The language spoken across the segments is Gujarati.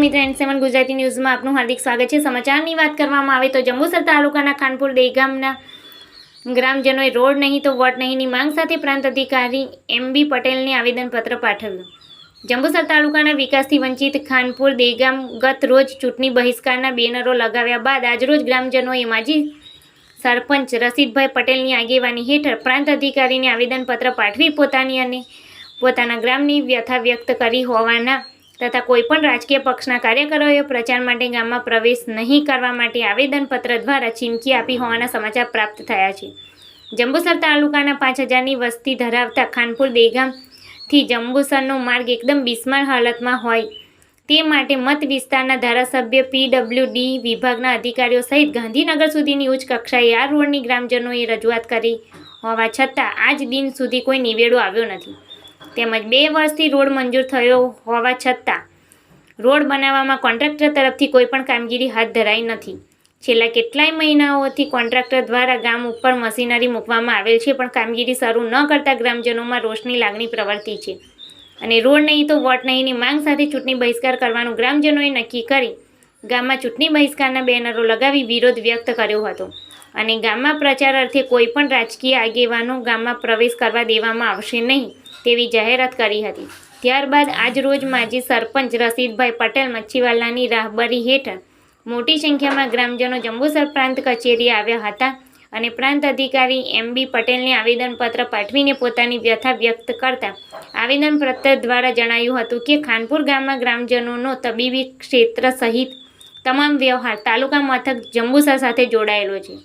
મિત્રો એન7 ગુજરાતી ન્યૂઝમાં આપનું હાર્દિક સ્વાગત છે। સમાચારની વાત કરવામાં આવે તો જંબુસર તાલુકાના ખાનપુર દેગામના ગ્રામજનોએ રોડ નહીં તો વોટ નહીંની માંગ સાથે પ્રાંત અધિકારી એમ.બી. પટેલને આવેદનપત્ર પાઠવ્યું। જંબુસર તાલુકાના વિકાસથી વંચિત ખાનપુર દેગામ ગત રોજ ચૂંટણી બહિષ્કારના બેનરો લગાવ્યા બાદ આજરોજ ગ્રામજનોએ માજી સરપંચ રસીદભાઈ પટેલની આગેવાની હેઠળ પ્રાંત અધિકારીને આવેદનપત્ર પાઠવી પોતાની અને પોતાના ગ્રામની વ્યથા વ્યક્ત કરી હોવાના તથા કોઈપણ રાજકીય પક્ષના કાર્યકરોએ પ્રચાર માટે ગામમાં પ્રવેશ નહીં કરવા માટે આવેદનપત્ર દ્વારા ચીમકી આપી હોવાના સમાચાર પ્રાપ્ત થયા છે। જંબુસર તાલુકાના 5000ની વસ્તી ધરાવતા ખાનપુર દેગામથી જંબુસરનો માર્ગ એકદમ બિસ્માર હાલતમાં હોય તે માટે મત વિસ્તારના ધારાસભ્ય PWD વિભાગના અધિકારીઓ સહિત ગાંધીનગર સુધીની ઉચ્ચ કક્ષાએ આ રોડની ગ્રામજનોએ રજૂઆત કરી હોવા છતાં આજ દિન સુધી કોઈ નિવેડો આવ્યો નથી। તેમજ 2 વર્ષથી રોડ મંજૂર થયો હોવા છતાં રોડ બનાવવામાં કોન્ટ્રાક્ટર તરફથી કોઈપણ કામગીરી હાથ ધરાઈ નથી। છેલ્લા કેટલાય મહિનાઓથી કોન્ટ્રાક્ટર દ્વારા ગામ ઉપર મશીનરી મૂકવામાં આવેલ છે, પણ કામગીરી શરૂ ન કરતા ગ્રામજનોમાં રોષની લાગણી પ્રવર્તી છે અને રોડ નહીં તો વોટ નહીંની માંગ સાથે ચૂંટણી બહિષ્કાર કરવાનું ગ્રામજનોએ નક્કી કરી ગામમાં ચૂંટણી બહિષ્કારના બેનરો લગાવી વિરોધ વ્યક્ત કર્યો હતો અને ગામમાં પ્રચાર અર્થે કોઈપણ રાજકીય આગેવાનો ગામમાં પ્રવેશ કરવા દેવામાં આવશે નહીં તેવી જાહેરાત કરી હતી। ત્યારબાદ આજરોજ માજી સરપંચ રસીદભાઈ પટેલ મચ્છીવાલાની રાહબરી હેઠળ મોટી સંખ્યામાં ગ્રામજનો જંબુસર પ્રાંત કચેરીએ આવ્યા હતા અને પ્રાંત અધિકારી એમ.બી. પટેલને આવેદનપત્ર પાઠવીને પોતાની વ્યથા વ્યક્ત કરતા આવેદનપત્ર દ્વારા જણાવ્યું હતું કે ખાનપુર ગામમાં ગ્રામજનોનો તબીબી ક્ષેત્ર સહિત તમામ વ્યવહાર તાલુકા મથક જંબુસર સાથે જોડાયેલો છે।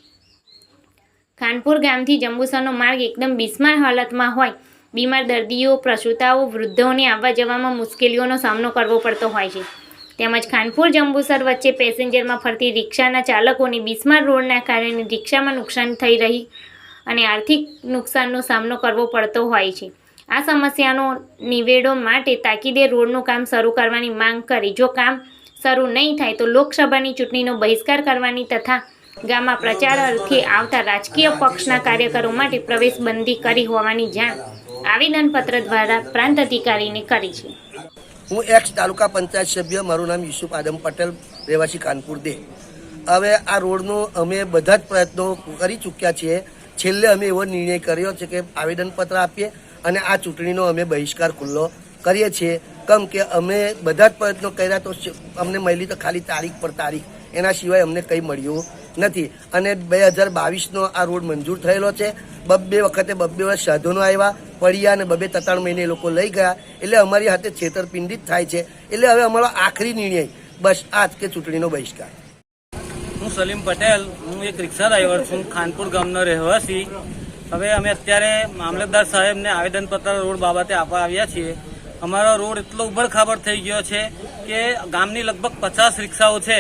ખાનપુર ગામથી જંબુસરનો માર્ગ એકદમ બિસ્માર હાલતમાં હોય બીમાર દર્દીઓ, પ્રસૂતાઓ, વૃદ્ધોને આવવા જવામાં મુશ્કેલીઓનો સામનો કરવો પડતો હોય છે। તેમજ ખાનપુર જંબુસર વચ્ચે પેસેન્જરમાં ફરતી રિક્ષાના ચાલકોને બિસ્માર રોડના કારણે રિક્ષામાં નુકસાન થઈ રહી અને આર્થિક નુકસાનનો સામનો કરવો પડતો હોય છે। આ સમસ્યાનો નિવેડો માટે તાકીદે રોડનું કામ શરૂ કરવાની માંગ કરી જો કામ શરૂ નહીં થાય તો લોકસભાની ચૂંટણીનો બહિષ્કાર કરવાની તથા ગામમાં પ્રચાર અર્થે આવતા રાજકીય પક્ષના કાર્યકરો માટે પ્રવેશબંધી કરી હોવાની જાણ આવેદનપત્ર દ્વારા પ્રાંત અધિકારીને કરી છે। હું એક્સ તાલુકા પંચાયત સભ્ય, મારું નામ યુસુફ આદમ પટેલ, રહેવાસી કાનપુર દે। હવે આ રોડનો અમે બધા જ પ્રયત્નો કરી ચૂક્યા છીએ। છેલ્લે અમે એવો નિર્ણય કર્યો છે કે આવેદનપત્ર આપીએ અને આ ચૂંટણીનો અમે બહિષ્કાર ખુલ્લો કરીએ છીએ। કેમ કે અમે બધા જ પ્રયત્નો કર્યા તો અમને મળી તો ખાલી તારીખ પર તારીખ, એના સિવાય અમને કંઈ મળ્યું નથી અને 2022નો આ રોડ મંજૂર થયેલો છે। 2 વખતે 2 વર્ષ સાધનો આવ્યા, પડ્યા અને 2-3 મહિને એ લોકો લઈ ગયા, એટલે અમારી હાથે છેતરપિંડી જ થાય છે। એટલે હવે અમારો આખરી નિર્ણય બસ આ જ કે ચૂંટણીનો બહિષ્કાર। હું સલીમ પટેલ, હું એક રિક્ષા ડ્રાઈવર છું, ખાનપુર ગામનો રહેવાસી। હવે અમે અત્યારે મામલતદાર સાહેબને આવેદનપત્ર રોડ બાબતે આપવા આવ્યા છીએ। અમારો રોડ એટલો ઉબડખાબડ થઈ ગયો છે કે ગામની લગભગ 50 રિક્ષાઓ છે,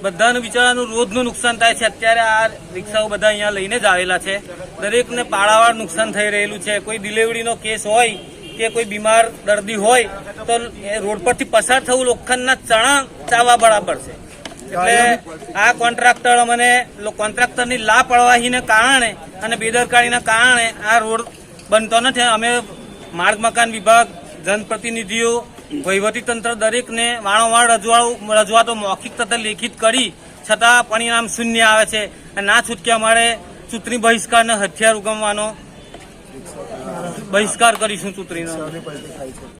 બધાનું બિચારાનું રોજનું નુકસાન થાય છે। અત્યારે આ રિક્ષાઓ બધા અહીંયા લઈને જ આવેલા છે, દરેકને પાળાવાર નુકસાન થઈ રહેલું છે। કોઈ ડિલિવરીનો કેસ હોય કે કોઈ બીમાર દર્દી હોય તો રોડ પરથી પસાર થવું લોખંડના ચણા ચાવવા બરાબર છે। એટલે આ કોન્ટ્રાક્ટરની લાપરવાહીને કારણે અને બેદરકારીના કારણે આ રોડ બનતો નથી। અમે માર્ગ મકાન વિભાગ, જનપ્રતિનિધિઓ, વહીવટી તંત્ર દરેકને વારંવાર રજૂઆતો મૌખિક તથા લેખિત કરી છતાં પરિણામ શૂન્ય આવે છે। ના છૂટકે અમારે ચૂંટણી બહિષ્કારનો હથિયાર ઉગમવાનો બહિષ્કાર કરીશું ચૂંટણીનો।